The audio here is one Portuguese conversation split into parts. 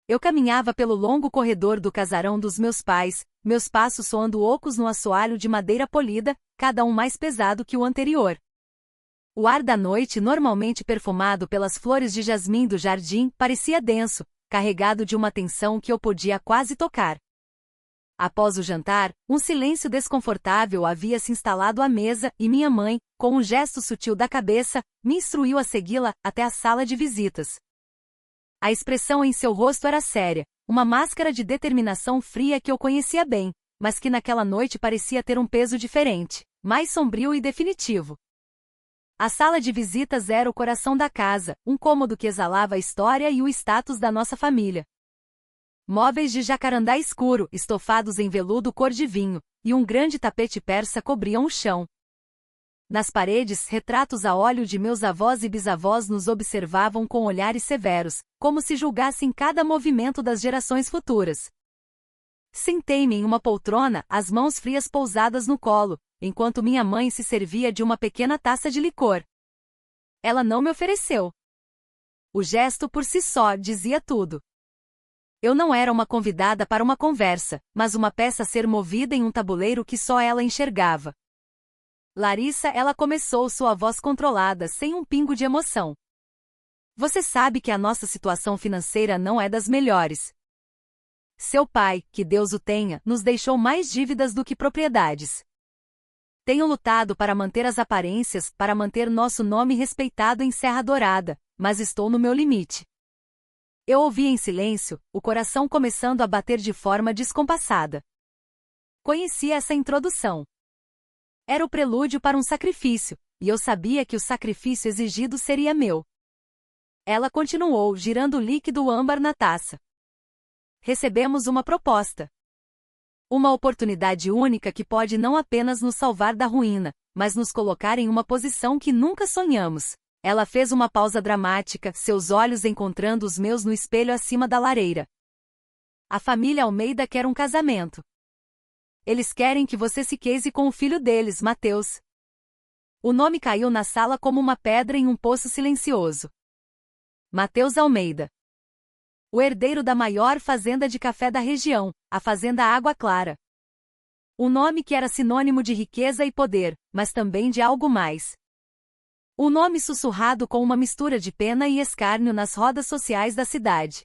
Eu caminhava pelo longo corredor do casarão dos meus pais, meus passos soando ocos no assoalho de madeira polida, cada um mais pesado que o anterior. O ar da noite, normalmente perfumado pelas flores de jasmim do jardim, parecia denso, carregado de uma tensão que eu podia quase tocar. Após o jantar, um silêncio desconfortável havia se instalado à mesa e minha mãe, com um gesto sutil da cabeça, me instruiu a segui-la até a sala de visitas. A expressão em seu rosto era séria, uma máscara de determinação fria que eu conhecia bem, mas que naquela noite parecia ter um peso diferente, mais sombrio e definitivo. A sala de visitas era o coração da casa, um cômodo que exalava a história e o status da nossa família. Móveis de jacarandá escuro, estofados em veludo cor de vinho, e um grande tapete persa cobriam o chão. Nas paredes, retratos a óleo de meus avós e bisavós nos observavam com olhares severos, como se julgassem cada movimento das gerações futuras. Sentei-me em uma poltrona, as mãos frias pousadas no colo, enquanto minha mãe se servia de uma pequena taça de licor. Ela não me ofereceu. O gesto por si só dizia tudo. Eu não era uma convidada para uma conversa, mas uma peça a ser movida em um tabuleiro que só ela enxergava. Larissa, ela começou, sua voz controlada, sem um pingo de emoção. Você sabe que a nossa situação financeira não é das melhores. Seu pai, que Deus o tenha, nos deixou mais dívidas do que propriedades. Tenho lutado para manter as aparências, para manter nosso nome respeitado em Serra Dourada, mas estou no meu limite. Eu ouvi em silêncio, o coração começando a bater de forma descompassada. Conhecia essa introdução. Era o prelúdio para um sacrifício, e eu sabia que o sacrifício exigido seria meu. Ela continuou, girando o líquido âmbar na taça. Recebemos uma proposta. Uma oportunidade única que pode não apenas nos salvar da ruína, mas nos colocar em uma posição que nunca sonhamos. Ela fez uma pausa dramática, seus olhos encontrando os meus no espelho acima da lareira. A família Almeida quer um casamento. Eles querem que você se case com o filho deles, Mateus. O nome caiu na sala como uma pedra em um poço silencioso. Mateus Almeida. O herdeiro da maior fazenda de café da região, a Fazenda Água Clara. Um nome que era sinônimo de riqueza e poder, mas também de algo mais. Um nome sussurrado com uma mistura de pena e escárnio nas rodas sociais da cidade.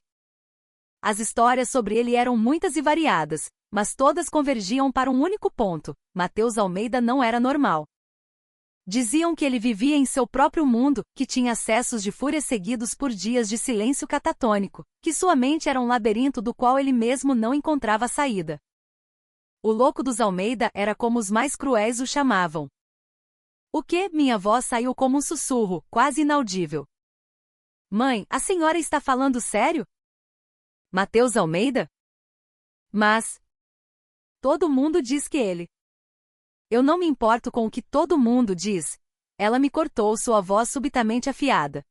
As histórias sobre ele eram muitas e variadas, mas todas convergiam para um único ponto: Mateus Almeida não era normal. Diziam que ele vivia em seu próprio mundo, que tinha acessos de fúria seguidos por dias de silêncio catatônico, que sua mente era um labirinto do qual ele mesmo não encontrava saída. O louco dos Almeida era como os mais cruéis o chamavam. O que? Minha voz saiu como um sussurro, quase inaudível. Mãe, a senhora está falando sério? Mateus Almeida? Mas... todo mundo diz que ele... Eu não me importo com o que todo mundo diz. Ela me cortou, sua voz subitamente afiada.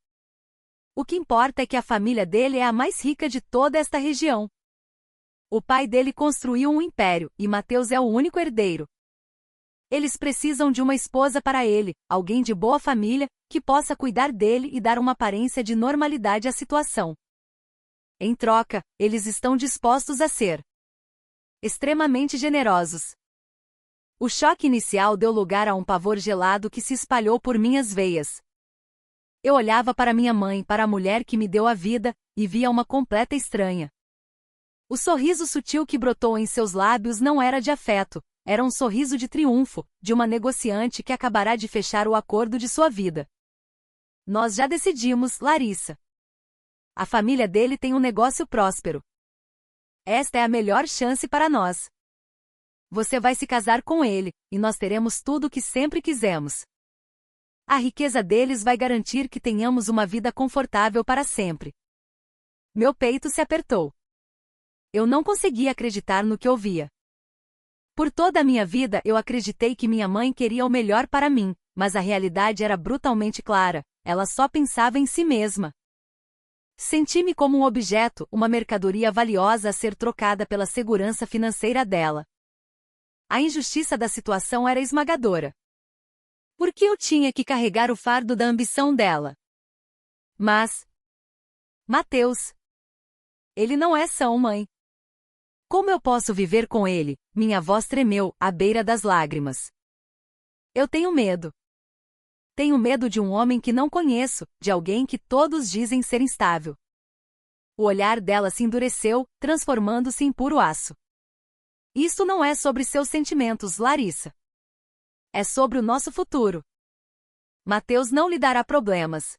O que importa é que a família dele é a mais rica de toda esta região. O pai dele construiu um império, e Mateus é o único herdeiro. Eles precisam de uma esposa para ele, alguém de boa família, que possa cuidar dele e dar uma aparência de normalidade à situação. Em troca, eles estão dispostos a ser extremamente generosos. O choque inicial deu lugar a um pavor gelado que se espalhou por minhas veias. Eu olhava para minha mãe, para a mulher que me deu a vida, e via uma completa estranha. O sorriso sutil que brotou em seus lábios não era de afeto, era um sorriso de triunfo, de uma negociante que acabará de fechar o acordo de sua vida. Nós já decidimos, Larissa. A família dele tem um negócio próspero. Esta é a melhor chance para nós. Você vai se casar com ele, e nós teremos tudo o que sempre quisemos. A riqueza deles vai garantir que tenhamos uma vida confortável para sempre. Meu peito se apertou. Eu não conseguia acreditar no que ouvia. Por toda a minha vida eu acreditei que minha mãe queria o melhor para mim, mas a realidade era brutalmente clara, ela só pensava em si mesma. Senti-me como um objeto, uma mercadoria valiosa a ser trocada pela segurança financeira dela. A injustiça da situação era esmagadora. Por que eu tinha que carregar o fardo da ambição dela? Mas... Mateus... Ele não é são, mãe. Como eu posso viver com ele? Minha voz tremeu, à beira das lágrimas. Eu tenho medo. Tenho medo de um homem que não conheço, de alguém que todos dizem ser instável. O olhar dela se endureceu, transformando-se em puro aço. Isso não é sobre seus sentimentos, Larissa. É sobre o nosso futuro. Mateus não lhe dará problemas.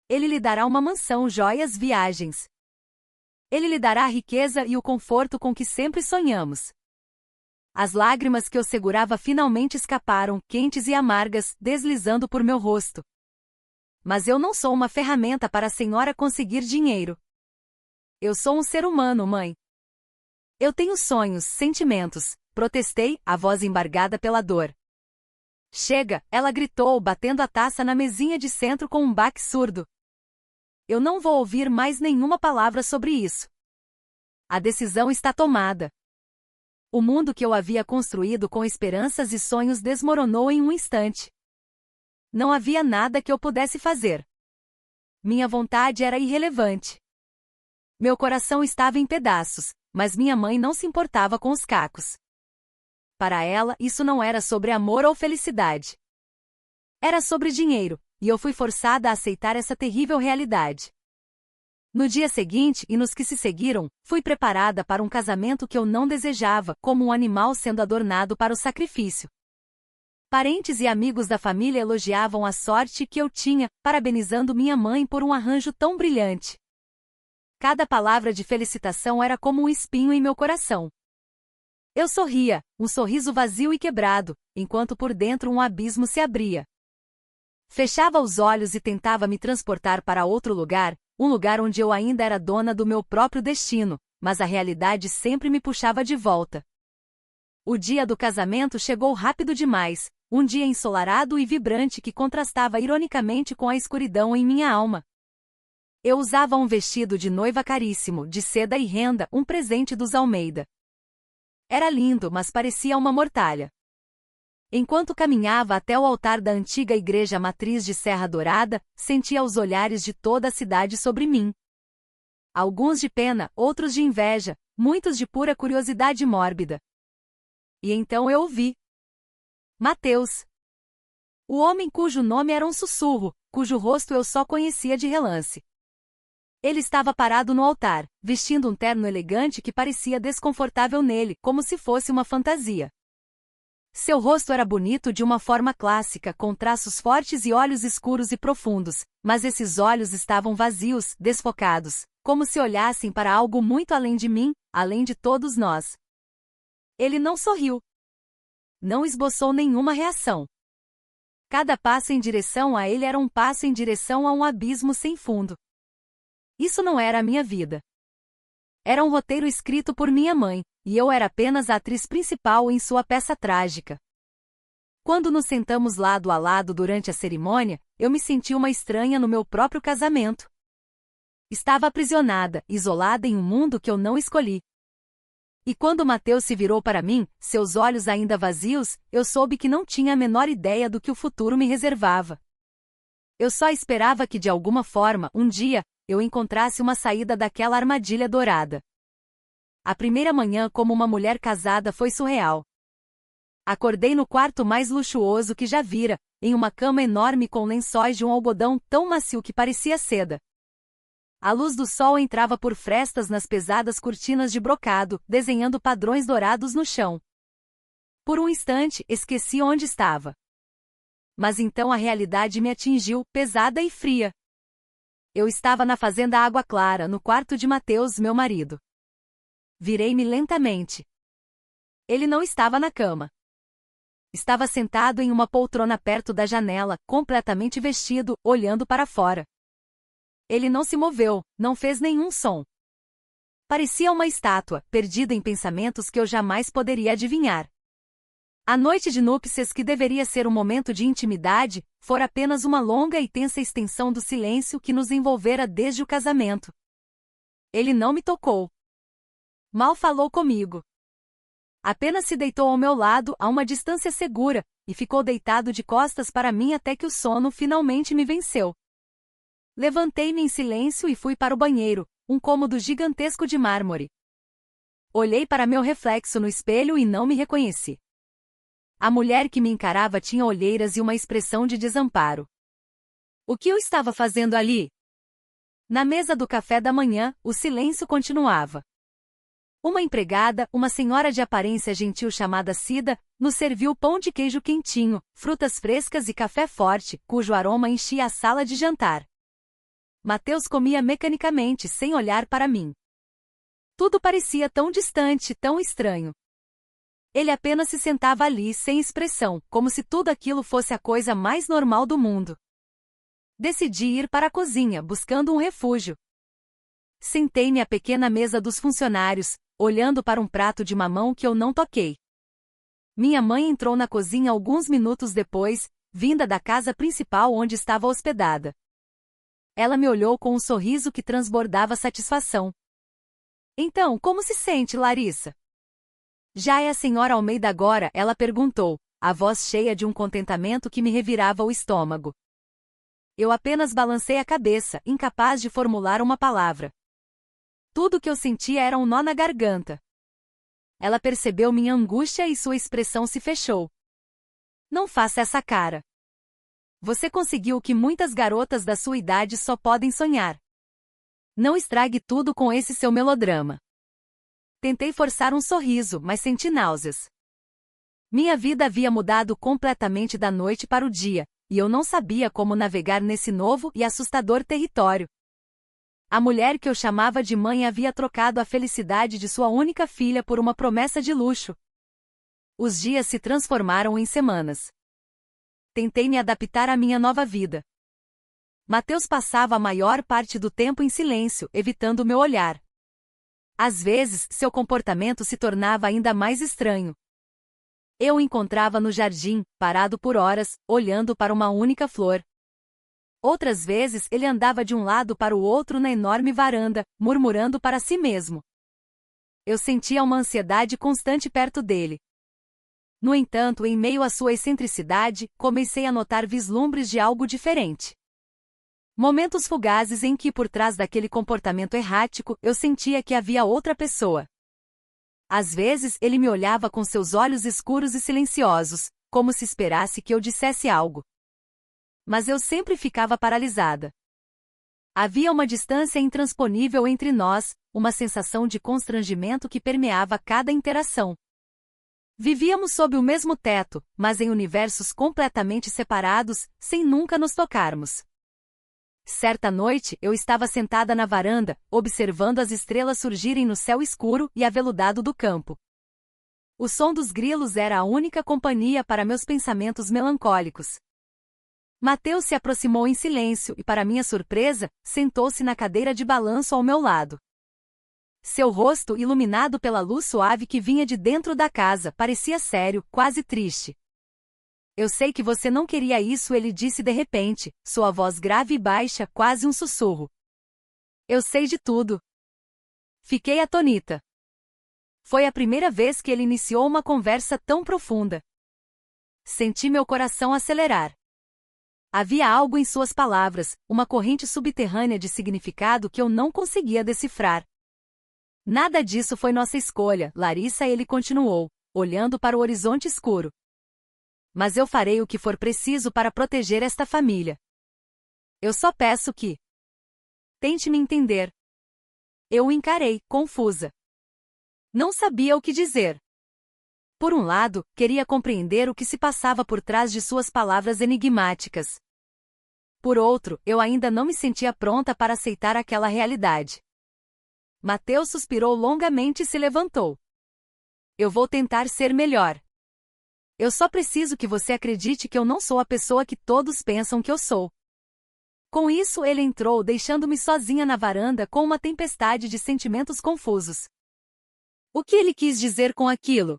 Ele lhe dará uma mansão, joias, viagens. Ele lhe dará a riqueza e o conforto com que sempre sonhamos. As lágrimas que eu segurava finalmente escaparam, quentes e amargas, deslizando por meu rosto. Mas eu não sou uma ferramenta para a senhora conseguir dinheiro. Eu sou um ser humano, mãe. Eu tenho sonhos, sentimentos, protestei, a voz embargada pela dor. Chega, ela gritou, batendo a taça na mesinha de centro com um baque surdo. Eu não vou ouvir mais nenhuma palavra sobre isso. A decisão está tomada. O mundo que eu havia construído com esperanças e sonhos desmoronou em um instante. Não havia nada que eu pudesse fazer. Minha vontade era irrelevante. Meu coração estava em pedaços, mas minha mãe não se importava com os cacos. Para ela, isso não era sobre amor ou felicidade. Era sobre dinheiro, e eu fui forçada a aceitar essa terrível realidade. No dia seguinte e nos que se seguiram, fui preparada para um casamento que eu não desejava, como um animal sendo adornado para o sacrifício. Parentes e amigos da família elogiavam a sorte que eu tinha, parabenizando minha mãe por um arranjo tão brilhante. Cada palavra de felicitação era como um espinho em meu coração. Eu sorria, um sorriso vazio e quebrado, enquanto por dentro um abismo se abria. Fechava os olhos e tentava me transportar para outro lugar, um lugar onde eu ainda era dona do meu próprio destino, mas a realidade sempre me puxava de volta. O dia do casamento chegou rápido demais, um dia ensolarado e vibrante que contrastava ironicamente com a escuridão em minha alma. Eu usava um vestido de noiva caríssimo, de seda e renda, um presente dos Almeida. Era lindo, mas parecia uma mortalha. Enquanto caminhava até o altar da antiga igreja matriz de Serra Dourada, sentia os olhares de toda a cidade sobre mim. Alguns de pena, outros de inveja, muitos de pura curiosidade mórbida. E então eu ouvi. Mateus. O homem cujo nome era um sussurro, cujo rosto eu só conhecia de relance. Ele estava parado no altar, vestindo um terno elegante que parecia desconfortável nele, como se fosse uma fantasia. Seu rosto era bonito de uma forma clássica, com traços fortes e olhos escuros e profundos, mas esses olhos estavam vazios, desfocados, como se olhassem para algo muito além de mim, além de todos nós. Ele não sorriu. Não esboçou nenhuma reação. Cada passo em direção a ele era um passo em direção a um abismo sem fundo. Isso não era a minha vida. Era um roteiro escrito por minha mãe, e eu era apenas a atriz principal em sua peça trágica. Quando nos sentamos lado a lado durante a cerimônia, eu me senti uma estranha no meu próprio casamento. Estava aprisionada, isolada em um mundo que eu não escolhi. E quando Mateus se virou para mim, seus olhos ainda vazios, eu soube que não tinha a menor ideia do que o futuro me reservava. Eu só esperava que de alguma forma, um dia, eu encontrasse uma saída daquela armadilha dourada. A primeira manhã como uma mulher casada foi surreal. Acordei no quarto mais luxuoso que já vira, em uma cama enorme com lençóis de um algodão tão macio que parecia seda. A luz do sol entrava por frestas nas pesadas cortinas de brocado, desenhando padrões dourados no chão. Por um instante, esqueci onde estava. Mas então a realidade me atingiu, pesada e fria. Eu estava na fazenda Água Clara, no quarto de Mateus, meu marido. Virei-me lentamente. Ele não estava na cama. Estava sentado em uma poltrona perto da janela, completamente vestido, olhando para fora. Ele não se moveu, não fez nenhum som. Parecia uma estátua, perdida em pensamentos que eu jamais poderia adivinhar. A noite de núpcias, que deveria ser um momento de intimidade, fora apenas uma longa e tensa extensão do silêncio que nos envolvera desde o casamento. Ele não me tocou. Mal falou comigo. Apenas se deitou ao meu lado, a uma distância segura, e ficou deitado de costas para mim até que o sono finalmente me venceu. Levantei-me em silêncio e fui para o banheiro, um cômodo gigantesco de mármore. Olhei para meu reflexo no espelho e não me reconheci. A mulher que me encarava tinha olheiras e uma expressão de desamparo. O que eu estava fazendo ali? Na mesa do café da manhã, o silêncio continuava. Uma empregada, uma senhora de aparência gentil chamada Cida, nos serviu pão de queijo quentinho, frutas frescas e café forte, cujo aroma enchia a sala de jantar. Mateus comia mecanicamente, sem olhar para mim. Tudo parecia tão distante, tão estranho. Ele apenas se sentava ali, sem expressão, como se tudo aquilo fosse a coisa mais normal do mundo. Decidi ir para a cozinha, buscando um refúgio. Sentei-me à pequena mesa dos funcionários, olhando para um prato de mamão que eu não toquei. Minha mãe entrou na cozinha alguns minutos depois, vinda da casa principal onde estava hospedada. Ela me olhou com um sorriso que transbordava satisfação. Então, como se sente, Larissa? Já é a senhora Almeida agora? Ela perguntou, a voz cheia de um contentamento que me revirava o estômago. Eu apenas balancei a cabeça, incapaz de formular uma palavra. Tudo que eu sentia era um nó na garganta. Ela percebeu minha angústia e sua expressão se fechou. Não faça essa cara. Você conseguiu o que muitas garotas da sua idade só podem sonhar. Não estrague tudo com esse seu melodrama. Tentei forçar um sorriso, mas senti náuseas. Minha vida havia mudado completamente da noite para o dia, e eu não sabia como navegar nesse novo e assustador território. A mulher que eu chamava de mãe havia trocado a felicidade de sua única filha por uma promessa de luxo. Os dias se transformaram em semanas. Tentei me adaptar à minha nova vida. Mateus passava a maior parte do tempo em silêncio, evitando meu olhar. Às vezes, seu comportamento se tornava ainda mais estranho. Eu o encontrava no jardim, parado por horas, olhando para uma única flor. Outras vezes ele andava de um lado para o outro na enorme varanda, murmurando para si mesmo. Eu sentia uma ansiedade constante perto dele. No entanto, em meio à sua excentricidade, comecei a notar vislumbres de algo diferente. Momentos fugazes em que, por trás daquele comportamento errático, eu sentia que havia outra pessoa. Às vezes, ele me olhava com seus olhos escuros e silenciosos, como se esperasse que eu dissesse algo. Mas eu sempre ficava paralisada. Havia uma distância intransponível entre nós, uma sensação de constrangimento que permeava cada interação. Vivíamos sob o mesmo teto, mas em universos completamente separados, sem nunca nos tocarmos. Certa noite, eu estava sentada na varanda, observando as estrelas surgirem no céu escuro e aveludado do campo. O som dos grilos era a única companhia para meus pensamentos melancólicos. Mateus se aproximou em silêncio e, para minha surpresa, sentou-se na cadeira de balanço ao meu lado. Seu rosto, iluminado pela luz suave que vinha de dentro da casa, parecia sério, quase triste. Eu sei que você não queria isso, ele disse de repente, sua voz grave e baixa, quase um sussurro. Eu sei de tudo. Fiquei atônita. Foi a primeira vez que ele iniciou uma conversa tão profunda. Senti meu coração acelerar. Havia algo em suas palavras, uma corrente subterrânea de significado que eu não conseguia decifrar. Nada disso foi nossa escolha, Larissa, ele continuou, olhando para o horizonte escuro. Mas eu farei o que for preciso para proteger esta família. Eu só peço que tente me entender. Eu o encarei, confusa. Não sabia o que dizer. Por um lado, queria compreender o que se passava por trás de suas palavras enigmáticas. Por outro, eu ainda não me sentia pronta para aceitar aquela realidade. Mateus suspirou longamente e se levantou. Eu vou tentar ser melhor. Eu só preciso que você acredite que eu não sou a pessoa que todos pensam que eu sou. Com isso, ele entrou, deixando-me sozinha na varanda com uma tempestade de sentimentos confusos. O que ele quis dizer com aquilo?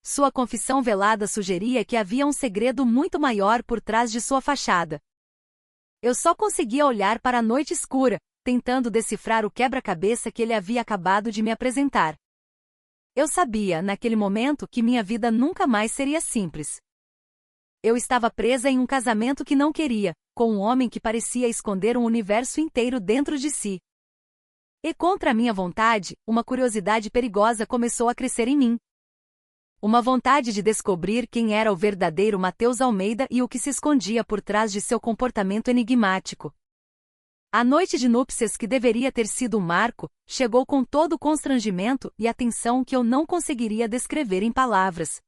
Sua confissão velada sugeria que havia um segredo muito maior por trás de sua fachada. Eu só conseguia olhar para a noite escura, tentando decifrar o quebra-cabeça que ele havia acabado de me apresentar. Eu sabia, naquele momento, que minha vida nunca mais seria simples. Eu estava presa em um casamento que não queria, com um homem que parecia esconder um universo inteiro dentro de si. E contra a minha vontade, uma curiosidade perigosa começou a crescer em mim. Uma vontade de descobrir quem era o verdadeiro Matheus Almeida e o que se escondia por trás de seu comportamento enigmático. A noite de núpcias, que deveria ter sido um marco, chegou com todo o constrangimento e a tensão que eu não conseguiria descrever em palavras.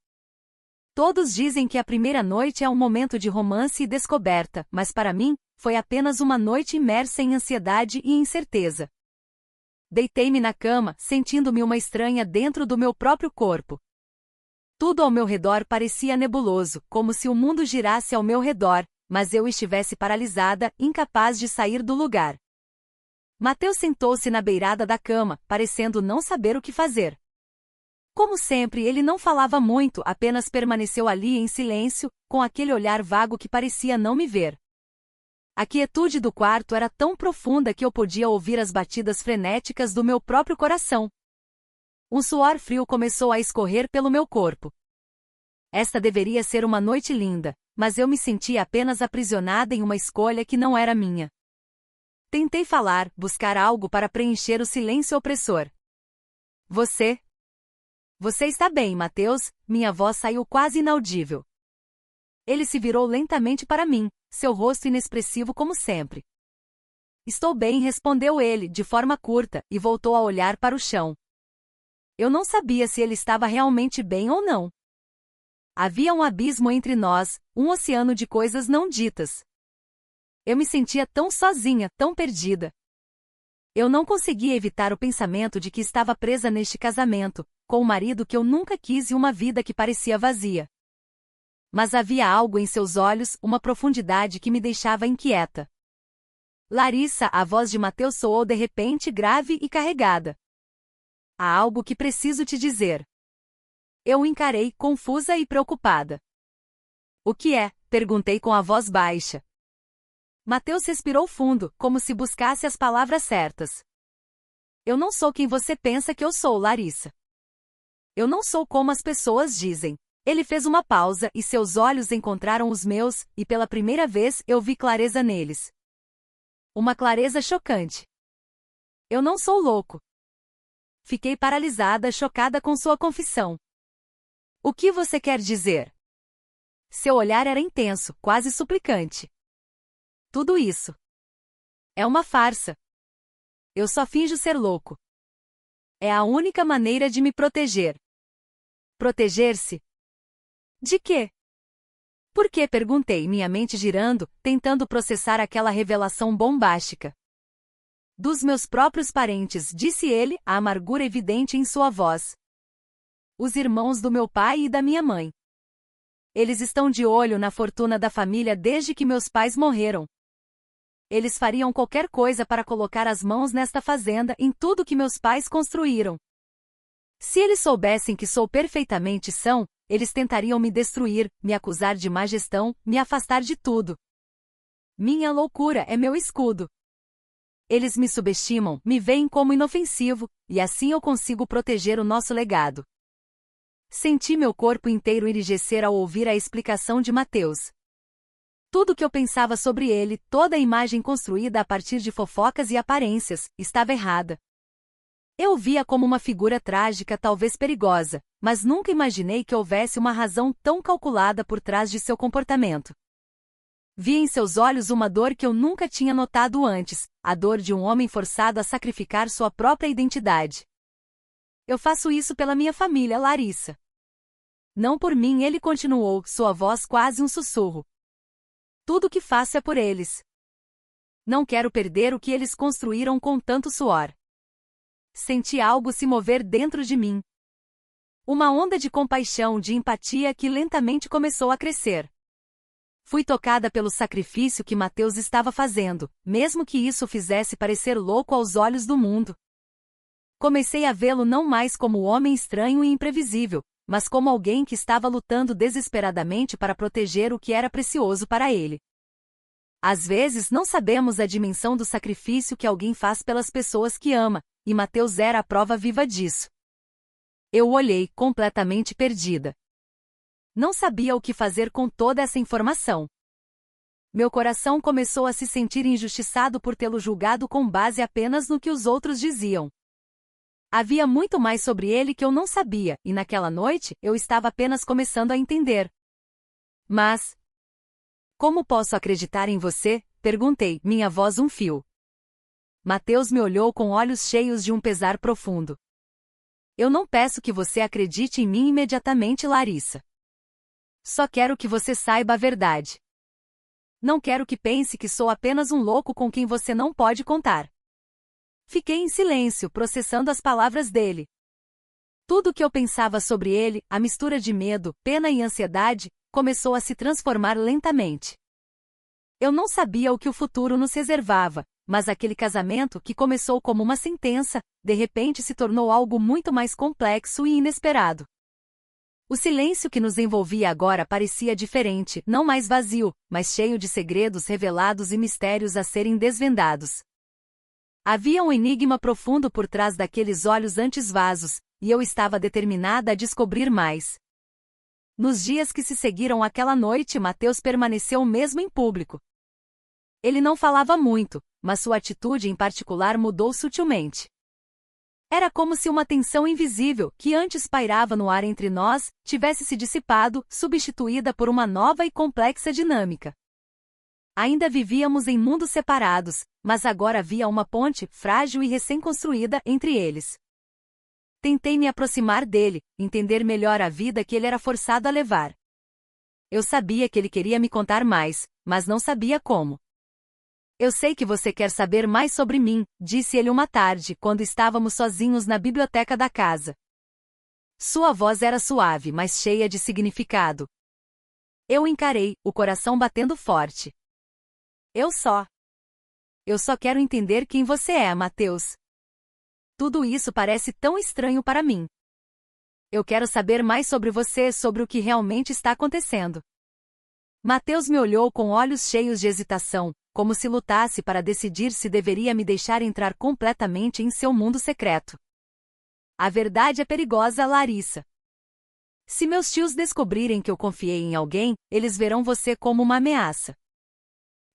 Todos dizem que a primeira noite é um momento de romance e descoberta, mas para mim, foi apenas uma noite imersa em ansiedade e incerteza. Deitei-me na cama, sentindo-me uma estranha dentro do meu próprio corpo. Tudo ao meu redor parecia nebuloso, como se o mundo girasse ao meu redor, mas eu estivesse paralisada, incapaz de sair do lugar. Matheus sentou-se na beirada da cama, parecendo não saber o que fazer. Como sempre, ele não falava muito, apenas permaneceu ali em silêncio, com aquele olhar vago que parecia não me ver. A quietude do quarto era tão profunda que eu podia ouvir as batidas frenéticas do meu próprio coração. Um suor frio começou a escorrer pelo meu corpo. Esta deveria ser uma noite linda, mas eu me sentia apenas aprisionada em uma escolha que não era minha. Tentei falar, buscar algo para preencher o silêncio opressor. Você está bem, Matheus? Minha voz saiu quase inaudível. Ele se virou lentamente para mim, seu rosto inexpressivo como sempre. Estou bem, respondeu ele, de forma curta, e voltou a olhar para o chão. Eu não sabia se ele estava realmente bem ou não. Havia um abismo entre nós, um oceano de coisas não ditas. Eu me sentia tão sozinha, tão perdida. Eu não conseguia evitar o pensamento de que estava presa neste casamento, com um marido que eu nunca quis e uma vida que parecia vazia. Mas havia algo em seus olhos, uma profundidade que me deixava inquieta. Larissa, a voz de Matheus soou de repente grave e carregada. Há algo que preciso te dizer. Eu o encarei, confusa e preocupada. O que é? Perguntei com a voz baixa. Matheus respirou fundo, como se buscasse as palavras certas. Eu não sou quem você pensa que eu sou, Larissa. Eu não sou como as pessoas dizem. Ele fez uma pausa e seus olhos encontraram os meus, e pela primeira vez eu vi clareza neles. Uma clareza chocante. Eu não sou louco. Fiquei paralisada, chocada com sua confissão. O que você quer dizer? Seu olhar era intenso, quase suplicante. Tudo isso é uma farsa. Eu só finjo ser louco. É a única maneira de me proteger. Proteger-se? De quê? Por que? Perguntei, minha mente girando, tentando processar aquela revelação bombástica. Dos meus próprios parentes, disse ele, a amargura evidente em sua voz. Os irmãos do meu pai e da minha mãe. Eles estão de olho na fortuna da família desde que meus pais morreram. Eles fariam qualquer coisa para colocar as mãos nesta fazenda, em tudo que meus pais construíram. Se eles soubessem que sou perfeitamente são, eles tentariam me destruir, me acusar de má gestão, me afastar de tudo. Minha loucura é meu escudo. Eles me subestimam, me veem como inofensivo, e assim eu consigo proteger o nosso legado. Senti meu corpo inteiro enrijecer ao ouvir a explicação de Matheus. Tudo o que eu pensava sobre ele, toda a imagem construída a partir de fofocas e aparências, estava errada. Eu o via como uma figura trágica, talvez perigosa, mas nunca imaginei que houvesse uma razão tão calculada por trás de seu comportamento. Vi em seus olhos uma dor que eu nunca tinha notado antes, a dor de um homem forçado a sacrificar sua própria identidade. Eu faço isso pela minha família, Larissa. Não por mim, ele continuou, sua voz quase um sussurro. Tudo o que faço é por eles. Não quero perder o que eles construíram com tanto suor. Senti algo se mover dentro de mim. Uma onda de compaixão, de empatia que lentamente começou a crescer. Fui tocada pelo sacrifício que Matheus estava fazendo, mesmo que isso o fizesse parecer louco aos olhos do mundo. Comecei a vê-lo não mais como homem estranho e imprevisível, mas como alguém que estava lutando desesperadamente para proteger o que era precioso para ele. Às vezes não sabemos a dimensão do sacrifício que alguém faz pelas pessoas que ama, e Matheus era a prova viva disso. Eu o olhei, completamente perdida. Não sabia o que fazer com toda essa informação. meu coração começou a se sentir injustiçado por tê-lo julgado com base apenas no que os outros diziam. Havia muito mais sobre ele que eu não sabia, e naquela noite, eu estava apenas começando a entender. Mas, como posso acreditar em você? Perguntei, minha voz um fio. Mateus me olhou com olhos cheios de um pesar profundo. Eu não peço que você acredite em mim imediatamente, Larissa. Só quero que você saiba a verdade. Não quero que pense que sou apenas um louco com quem você não pode contar. Fiquei em silêncio, processando as palavras dele. Tudo o que eu pensava sobre ele, a mistura de medo, pena e ansiedade, começou a se transformar lentamente. Eu não sabia o que o futuro nos reservava, mas aquele casamento, que começou como uma sentença, de repente se tornou algo muito mais complexo e inesperado. O silêncio que nos envolvia agora parecia diferente, não mais vazio, mas cheio de segredos revelados e mistérios a serem desvendados. Havia um enigma profundo por trás daqueles olhos antes vasos, e eu estava determinada a descobrir mais. Nos dias que se seguiram àquela noite, Mateus permaneceu o mesmo em público. Ele não falava muito, mas sua atitude em particular mudou sutilmente. Era como se uma tensão invisível, que antes pairava no ar entre nós, tivesse se dissipado, substituída por uma nova e complexa dinâmica. Ainda vivíamos em mundos separados, mas agora havia uma ponte, frágil e recém-construída, entre eles. Tentei me aproximar dele, entender melhor a vida que ele era forçado a levar. Eu sabia que ele queria me contar mais, mas não sabia como. Eu sei que você quer saber mais sobre mim, disse ele uma tarde, quando estávamos sozinhos na biblioteca da casa. Sua voz era suave, mas cheia de significado. Eu encarei, o coração batendo forte. Eu só quero entender quem você é, Mateus. Tudo isso parece tão estranho para mim. Eu quero saber mais sobre você, sobre o que realmente está acontecendo. Mateus me olhou com olhos cheios de hesitação, como se lutasse para decidir se deveria me deixar entrar completamente em seu mundo secreto. A verdade é perigosa, Larissa. Se meus tios descobrirem que eu confiei em alguém, eles verão você como uma ameaça.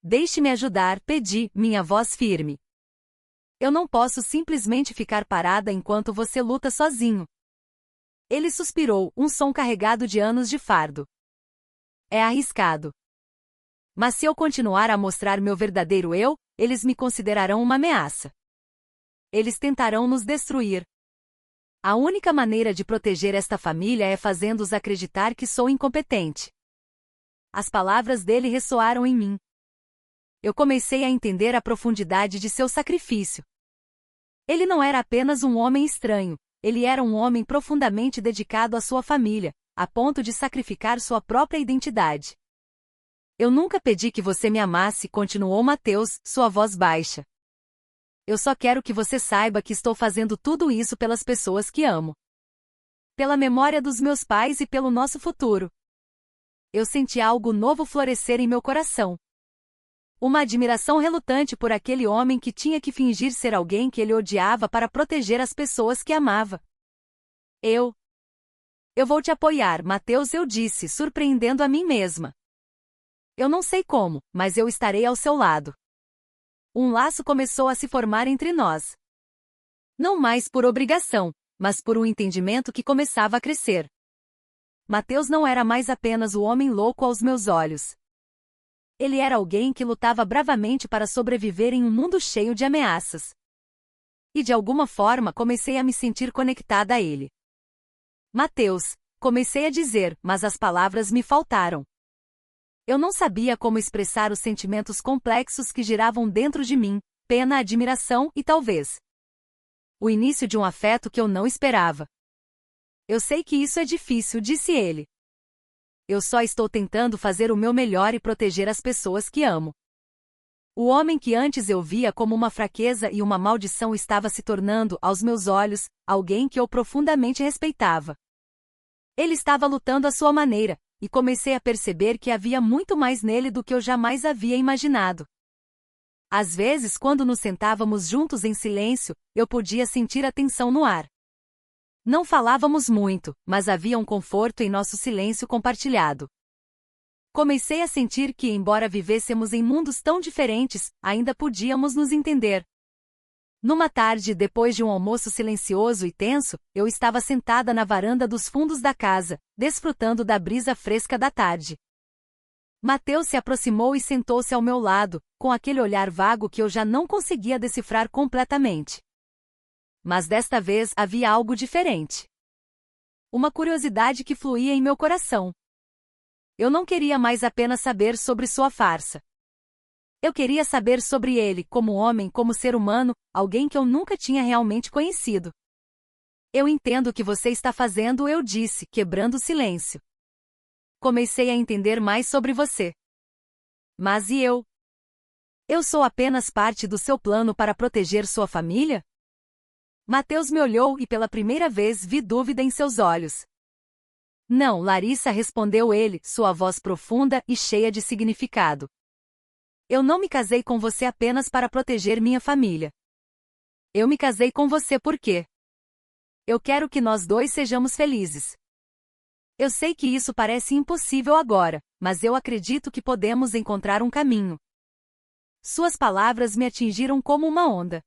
Deixe-me ajudar, pedi, minha voz firme. Eu não posso simplesmente ficar parada enquanto você luta sozinho. Ele suspirou, um som carregado de anos de fardo. É arriscado. Mas se eu continuar a mostrar meu verdadeiro eu, eles me considerarão uma ameaça. Eles tentarão nos destruir. A única maneira de proteger esta família é fazendo-os acreditar que sou incompetente. As palavras dele ressoaram em mim. Eu comecei a entender a profundidade de seu sacrifício. Ele não era apenas um homem estranho, ele era um homem profundamente dedicado à sua família, a ponto de sacrificar sua própria identidade. Eu nunca pedi que você me amasse, continuou Mateus, sua voz baixa. Eu só quero que você saiba que estou fazendo tudo isso pelas pessoas que amo. Pela memória dos meus pais e pelo nosso futuro. Eu senti algo novo florescer em meu coração. Uma admiração relutante por aquele homem que tinha que fingir ser alguém que ele odiava para proteger as pessoas que amava. Eu vou te apoiar, Mateus, eu disse, surpreendendo a mim mesma. Eu não sei como, mas eu estarei ao seu lado. Um laço começou a se formar entre nós. Não mais por obrigação, mas por um entendimento que começava a crescer. Mateus não era mais apenas o homem louco aos meus olhos. Ele era alguém que lutava bravamente para sobreviver em um mundo cheio de ameaças. E de alguma forma comecei a me sentir conectada a ele. Mateus, comecei a dizer, mas as palavras me faltaram. Eu não sabia como expressar os sentimentos complexos que giravam dentro de mim, pena, admiração e talvez o início de um afeto que eu não esperava. Eu sei que isso é difícil, disse ele. Eu só estou tentando fazer o meu melhor e proteger as pessoas que amo. O homem que antes eu via como uma fraqueza e uma maldição estava se tornando, aos meus olhos, alguém que eu profundamente respeitava. Ele estava lutando à sua maneira, e comecei a perceber que havia muito mais nele do que eu jamais havia imaginado. Às vezes, quando nos sentávamos juntos em silêncio, eu podia sentir a tensão no ar. Não falávamos muito, mas havia um conforto em nosso silêncio compartilhado. Comecei a sentir que, embora vivêssemos em mundos tão diferentes, ainda podíamos nos entender. Numa tarde, depois de um almoço silencioso e tenso, eu estava sentada na varanda dos fundos da casa, desfrutando da brisa fresca da tarde. Mateus se aproximou e sentou-se ao meu lado, com aquele olhar vago que eu já não conseguia decifrar completamente. Mas desta vez havia algo diferente. Uma curiosidade que fluía em meu coração. Eu não queria mais apenas saber sobre sua farsa. Eu queria saber sobre ele, como homem, como ser humano, alguém que eu nunca tinha realmente conhecido. Eu entendo o que você está fazendo, eu disse, quebrando o silêncio. Comecei a entender mais sobre você. Mas e eu? Eu sou apenas parte do seu plano para proteger sua família? Mateus me olhou e pela primeira vez vi dúvida em seus olhos. Não, Larissa, respondeu ele, sua voz profunda e cheia de significado. Eu não me casei com você apenas para proteger minha família. Eu me casei com você porque eu quero que nós dois sejamos felizes. Eu sei que isso parece impossível agora, mas eu acredito que podemos encontrar um caminho. Suas palavras me atingiram como uma onda.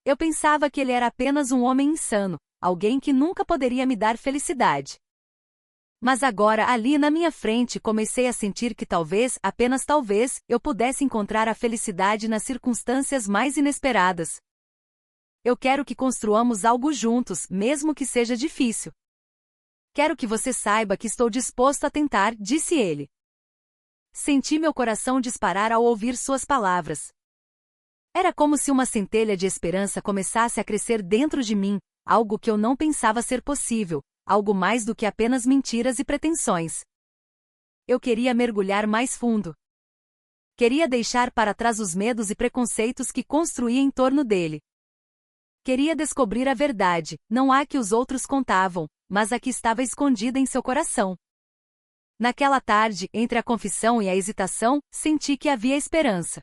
Eu pensava que ele era apenas um homem insano, alguém que nunca poderia me dar felicidade. Mas agora, ali na minha frente, comecei a sentir que talvez, apenas talvez, eu pudesse encontrar a felicidade nas circunstâncias mais inesperadas. Eu quero que construamos algo juntos, mesmo que seja difícil. Quero que você saiba que estou disposto a tentar, disse ele. Senti meu coração disparar ao ouvir suas palavras. Era como se uma centelha de esperança começasse a crescer dentro de mim, algo que eu não pensava ser possível, algo mais do que apenas mentiras e pretensões. Eu queria mergulhar mais fundo. Queria deixar para trás os medos e preconceitos que construí em torno dele. Queria descobrir a verdade, não a que os outros contavam, mas a que estava escondida em seu coração. Naquela tarde, entre a confissão e a hesitação, senti que havia esperança.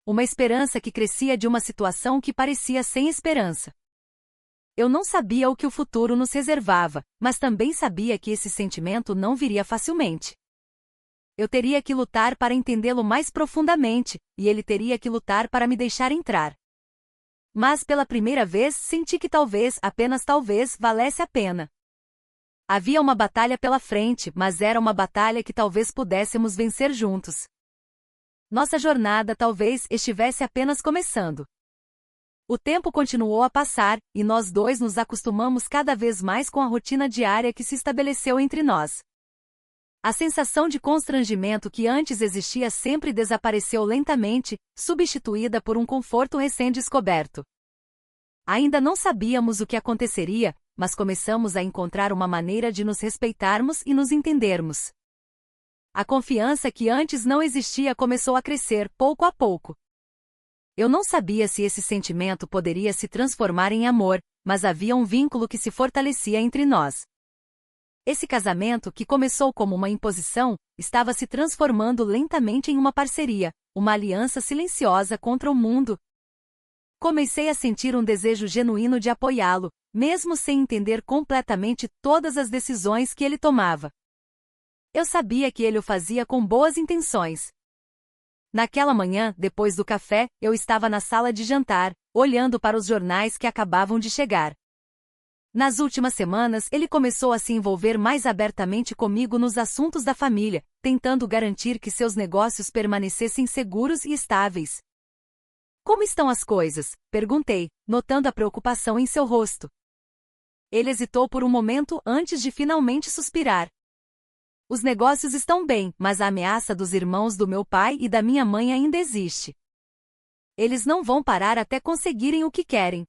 Uma esperança que crescia de uma situação que parecia sem esperança. Eu não sabia o que o futuro nos reservava, mas também sabia que esse sentimento não viria facilmente. Eu teria que lutar para entendê-lo mais profundamente, e ele teria que lutar para me deixar entrar. Mas pela primeira vez senti que talvez, apenas talvez, valesse a pena. Havia uma batalha pela frente, mas era uma batalha que talvez pudéssemos vencer juntos. Nossa jornada talvez estivesse apenas começando. O tempo continuou a passar, e nós dois nos acostumamos cada vez mais com a rotina diária que se estabeleceu entre nós. A sensação de constrangimento que antes existia sempre desapareceu lentamente, substituída por um conforto recém-descoberto. Ainda não sabíamos o que aconteceria, mas começamos a encontrar uma maneira de nos respeitarmos e nos entendermos. A confiança que antes não existia começou a crescer, pouco a pouco. Eu não sabia se esse sentimento poderia se transformar em amor, mas havia um vínculo que se fortalecia entre nós. Esse casamento, que começou como uma imposição, estava se transformando lentamente em uma parceria, uma aliança silenciosa contra o mundo. Comecei a sentir um desejo genuíno de apoiá-lo, mesmo sem entender completamente todas as decisões que ele tomava. Eu sabia que ele o fazia com boas intenções. Naquela manhã, depois do café, eu estava na sala de jantar, olhando para os jornais que acabavam de chegar. Nas últimas semanas, ele começou a se envolver mais abertamente comigo nos assuntos da família, tentando garantir que seus negócios permanecessem seguros e estáveis. Como estão as coisas? Perguntei, notando a preocupação em seu rosto. Ele hesitou por um momento antes de finalmente suspirar. Os negócios estão bem, mas a ameaça dos irmãos do meu pai e da minha mãe ainda existe. Eles não vão parar até conseguirem o que querem.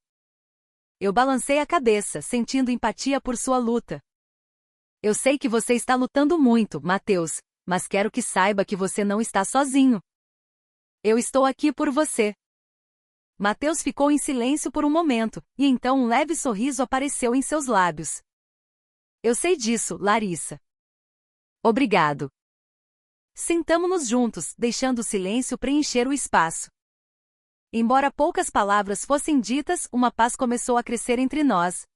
Eu balancei a cabeça, sentindo empatia por sua luta. Eu sei que você está lutando muito, Mateus, mas quero que saiba que você não está sozinho. Eu estou aqui por você. Mateus ficou em silêncio por um momento, e então um leve sorriso apareceu em seus lábios. Eu sei disso, Larissa. Obrigado. Sentamo-nos juntos, deixando o silêncio preencher o espaço. Embora poucas palavras fossem ditas, uma paz começou a crescer entre nós.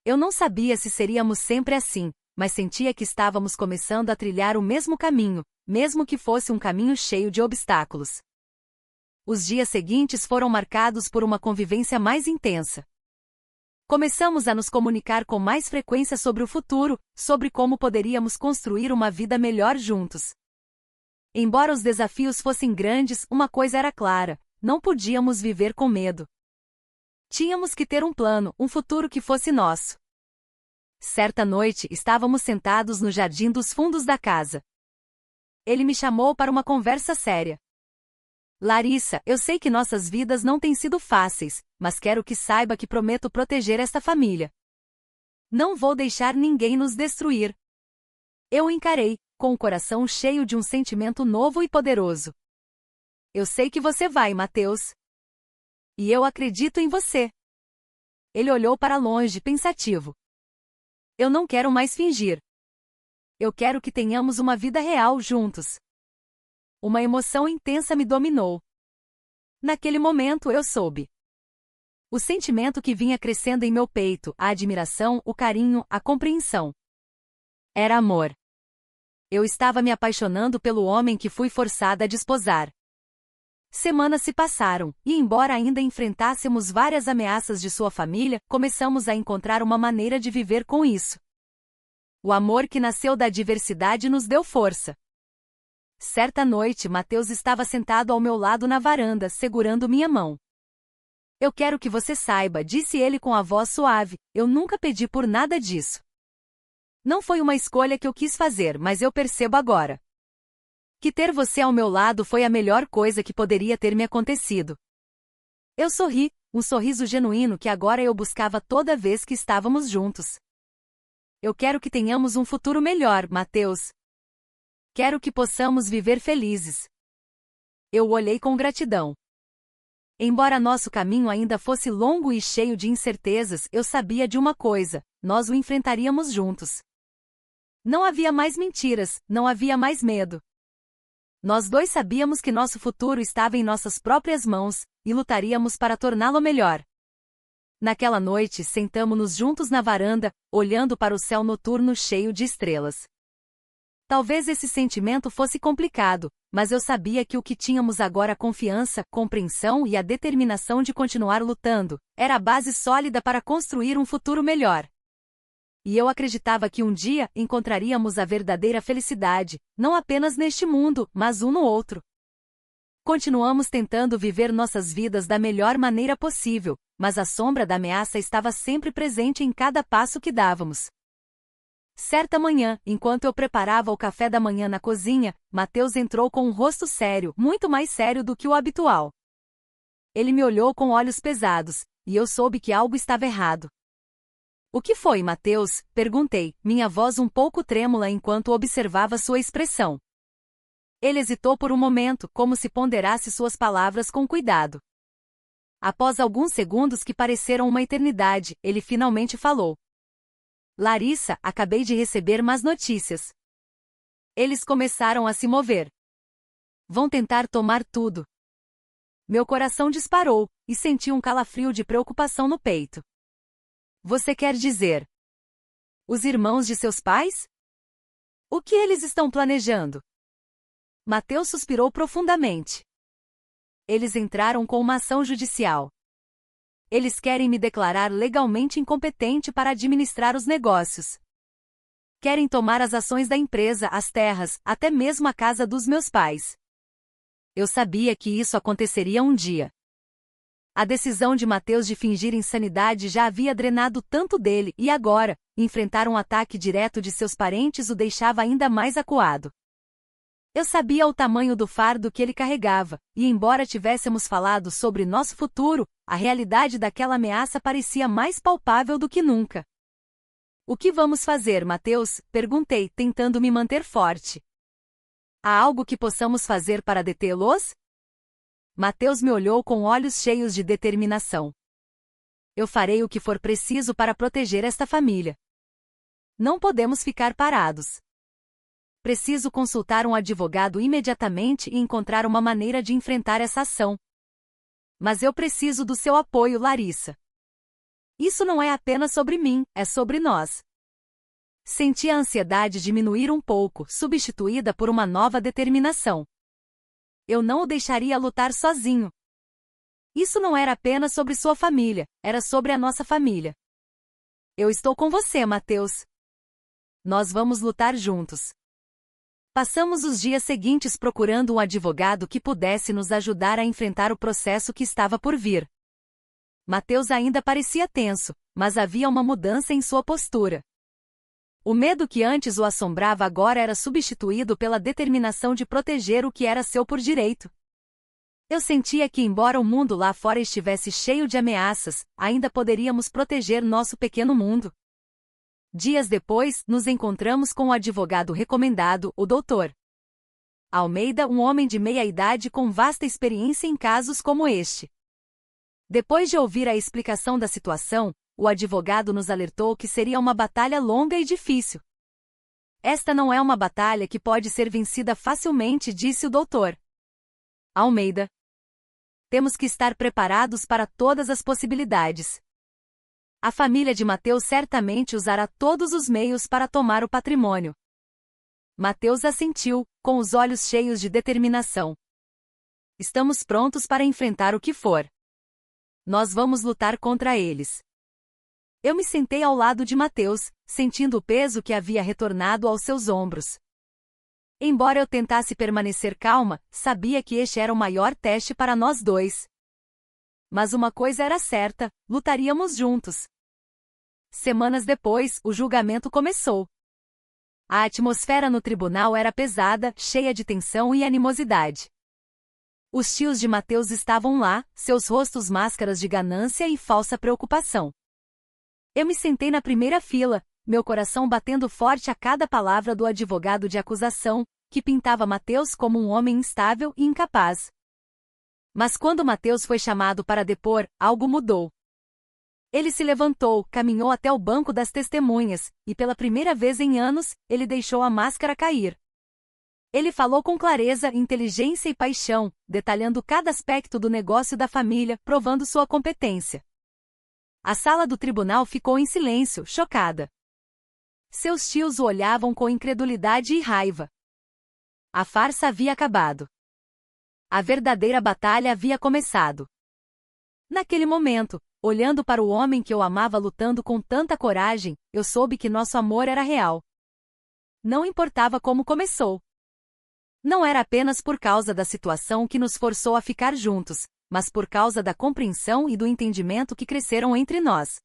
Eu não sabia se seríamos sempre assim, mas sentia que estávamos começando a trilhar o mesmo caminho, mesmo que fosse um caminho cheio de obstáculos. Os dias seguintes foram marcados por uma convivência mais intensa. Começamos a nos comunicar com mais frequência sobre o futuro, sobre como poderíamos construir uma vida melhor juntos. Embora os desafios fossem grandes, uma coisa era clara: não podíamos viver com medo. Tínhamos que ter um plano, um futuro que fosse nosso. Certa noite, estávamos sentados no jardim dos fundos da casa. Ele me chamou para uma conversa séria. Larissa, eu sei que nossas vidas não têm sido fáceis, mas quero que saiba que prometo proteger esta família. Não vou deixar ninguém nos destruir. Eu o encarei, com o coração cheio de um sentimento novo e poderoso. Eu sei que você vai, Mateus. E eu acredito em você. Ele olhou para longe, pensativo. Eu não quero mais fingir. Eu quero que tenhamos uma vida real juntos. Uma emoção intensa me dominou. Naquele momento eu soube. O sentimento que vinha crescendo em meu peito, a admiração, o carinho, a compreensão. Era amor. Eu estava me apaixonando pelo homem que fui forçada a desposar. Semanas se passaram, e embora ainda enfrentássemos várias ameaças de sua família, começamos a encontrar uma maneira de viver com isso. O amor que nasceu da adversidade nos deu força. Certa noite, Mateus estava sentado ao meu lado na varanda, segurando minha mão. Eu quero que você saiba, disse ele com a voz suave, eu nunca pedi por nada disso. Não foi uma escolha que eu quis fazer, mas eu percebo agora que ter você ao meu lado foi a melhor coisa que poderia ter me acontecido. Eu sorri, um sorriso genuíno que agora eu buscava toda vez que estávamos juntos. Eu quero que tenhamos um futuro melhor, Mateus. Quero que possamos viver felizes. Eu o olhei com gratidão. Embora nosso caminho ainda fosse longo e cheio de incertezas, eu sabia de uma coisa: nós o enfrentaríamos juntos. Não havia mais mentiras, não havia mais medo. Nós dois sabíamos que nosso futuro estava em nossas próprias mãos, e lutaríamos para torná-lo melhor. Naquela noite, sentamo-nos juntos na varanda, olhando para o céu noturno cheio de estrelas. Talvez esse sentimento fosse complicado, mas eu sabia que o que tínhamos agora, a confiança, compreensão e a determinação de continuar lutando, era a base sólida para construir um futuro melhor. E eu acreditava que um dia encontraríamos a verdadeira felicidade, não apenas neste mundo, mas um no outro. Continuamos tentando viver nossas vidas da melhor maneira possível, mas a sombra da ameaça estava sempre presente em cada passo que dávamos. Certa manhã, enquanto eu preparava o café da manhã na cozinha, Mateus entrou com um rosto sério, muito mais sério do que o habitual. Ele me olhou com olhos pesados, e eu soube que algo estava errado. O que foi, Mateus? Perguntei, minha voz um pouco trêmula enquanto observava sua expressão. Ele hesitou por um momento, como se ponderasse suas palavras com cuidado. Após alguns segundos que pareceram uma eternidade, ele finalmente falou. Larissa, acabei de receber más notícias. Eles começaram a se mover. Vão tentar tomar tudo. Meu coração disparou, e senti um calafrio de preocupação no peito. Você quer dizer? Os irmãos de seus pais? O que eles estão planejando? Mateus suspirou profundamente. Eles entraram com uma ação judicial. Eles querem me declarar legalmente incompetente para administrar os negócios. Querem tomar as ações da empresa, as terras, até mesmo a casa dos meus pais. Eu sabia que isso aconteceria um dia. A decisão de Mateus de fingir insanidade já havia drenado tanto dele, e agora, enfrentar um ataque direto de seus parentes o deixava ainda mais acuado. Eu sabia o tamanho do fardo que ele carregava, e embora tivéssemos falado sobre nosso futuro, a realidade daquela ameaça parecia mais palpável do que nunca. O que vamos fazer, Mateus? Perguntei, tentando me manter forte. Há algo que possamos fazer para detê-los? Mateus me olhou com olhos cheios de determinação. Eu farei o que for preciso para proteger esta família. Não podemos ficar parados. Preciso consultar um advogado imediatamente e encontrar uma maneira de enfrentar essa ação. Mas eu preciso do seu apoio, Larissa. Isso não é apenas sobre mim, é sobre nós. Senti a ansiedade diminuir um pouco, substituída por uma nova determinação. Eu não o deixaria lutar sozinho. Isso não era apenas sobre sua família, era sobre a nossa família. Eu estou com você, Mateus. Nós vamos lutar juntos. Passamos os dias seguintes procurando um advogado que pudesse nos ajudar a enfrentar o processo que estava por vir. Mateus ainda parecia tenso, mas havia uma mudança em sua postura. O medo que antes o assombrava agora era substituído pela determinação de proteger o que era seu por direito. Eu sentia que, embora o mundo lá fora estivesse cheio de ameaças, ainda poderíamos proteger nosso pequeno mundo. Dias depois, nos encontramos com o advogado recomendado, o Dr. Almeida, um homem de meia-idade com vasta experiência em casos como este. Depois de ouvir a explicação da situação, o advogado nos alertou que seria uma batalha longa e difícil. Esta não é uma batalha que pode ser vencida facilmente, disse o Dr. Almeida. Temos que estar preparados para todas as possibilidades. A família de Mateus certamente usará todos os meios para tomar o patrimônio. Mateus assentiu, com os olhos cheios de determinação. Estamos prontos para enfrentar o que for. Nós vamos lutar contra eles. Eu me sentei ao lado de Mateus, sentindo o peso que havia retornado aos seus ombros. Embora eu tentasse permanecer calma, sabia que este era o maior teste para nós dois. Mas uma coisa era certa, lutaríamos juntos. Semanas depois, o julgamento começou. A atmosfera no tribunal era pesada, cheia de tensão e animosidade. Os tios de Mateus estavam lá, seus rostos máscaras de ganância e falsa preocupação. Eu me sentei na primeira fila, meu coração batendo forte a cada palavra do advogado de acusação, que pintava Mateus como um homem instável e incapaz. Mas quando Mateus foi chamado para depor, algo mudou. Ele se levantou, caminhou até o banco das testemunhas, e pela primeira vez em anos, ele deixou a máscara cair. Ele falou com clareza, inteligência e paixão, detalhando cada aspecto do negócio da família, provando sua competência. A sala do tribunal ficou em silêncio, chocada. Seus tios o olhavam com incredulidade e raiva. A farsa havia acabado. A verdadeira batalha havia começado. Naquele momento, olhando para o homem que eu amava lutando com tanta coragem, eu soube que nosso amor era real. Não importava como começou. Não era apenas por causa da situação que nos forçou a ficar juntos, mas por causa da compreensão e do entendimento que cresceram entre nós.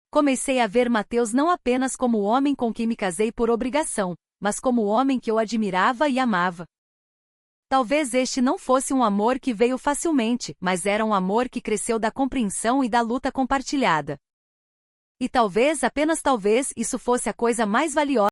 Comecei a ver Mateus não apenas como o homem com quem me casei por obrigação, mas como o homem que eu admirava e amava. Talvez este não fosse um amor que veio facilmente, mas era um amor que cresceu da compreensão e da luta compartilhada. E talvez, apenas talvez, isso fosse a coisa mais valiosa